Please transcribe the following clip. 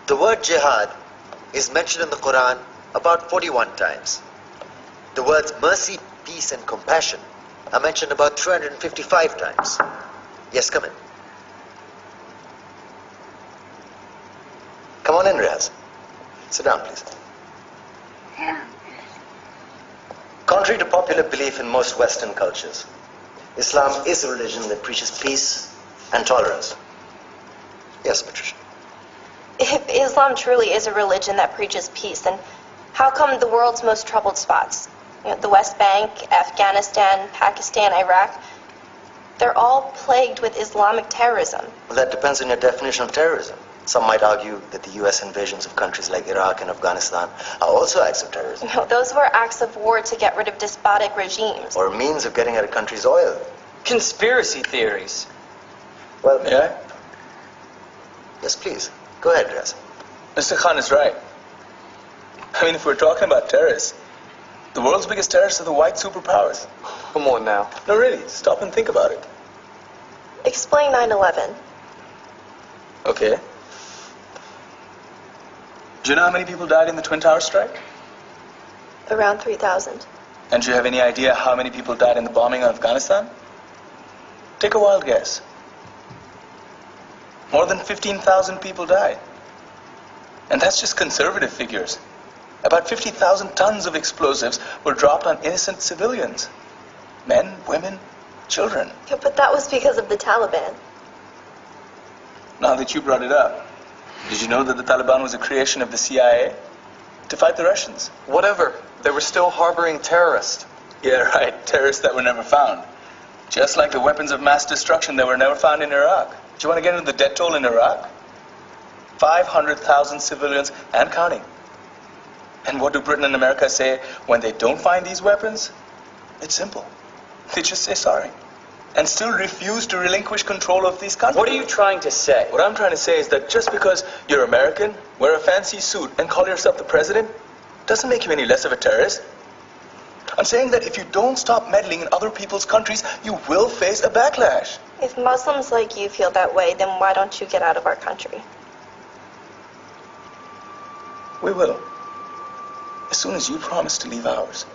The word jihad is mentioned in the Quran about 41 times. The words mercy, peace, and compassion are mentioned about 355 times. Yes, come in. Come on in, Riaz. Sit down, please. Contrary to popular belief in most Western cultures, Islam is a religion that preaches peace and tolerance. Yes, Patricia. If Islam truly is a religion that preaches peace, then how come the world's most troubled spots, the West Bank, Afghanistan, Pakistan, Iraq, they're all plagued with Islamic terrorism? Well, that depends on your definition of terrorism. Some might argue that the US invasions of countries like Iraq and Afghanistan are also acts of terrorism. No, those were acts of war to get rid of despotic regimes. Or a means of getting at a country's oil. Conspiracy theories. Well, Yeah? Yes, please. Go ahead, Riaz. Mr. Khan is right. I mean, if we're talking about terrorists, the world's biggest terrorists are the white superpowers. Come on now. No, really, stop and think about it. Explain 9/11. Okay. Do you know how many people died in the Twin Towers strike? Around 3,000. And do you have any idea how many people died in the bombing of Afghanistan? Take a wild guess. More than 15,000 people died. And that's just conservative figures. About 50,000 tons of explosives were dropped on innocent civilians. Men, women, children. Yeah, but that was because of the Taliban. Now that you brought it up, did you know that the Taliban was a creation of the CIA to fight the Russians? Whatever. They were still harboring terrorists. Yeah, right. Terrorists that were never found. Just like the weapons of mass destruction that were never found in Iraq. Do you want to get into the death toll in Iraq? 500,000 civilians and counting. And what do Britain and America say when they don't find these weapons? It's simple. They just say sorry. And still refuse to relinquish control of these countries. What are you trying to say? What I'm trying to say is that just because you're American, wear a fancy suit, and call yourself the president, doesn't make you any less of a terrorist. I'm saying that if you don't stop meddling in other people's countries, you will face a backlash. If Muslims like you feel that way, then why don't you get out of our country? We will. As soon as you promise to leave ours.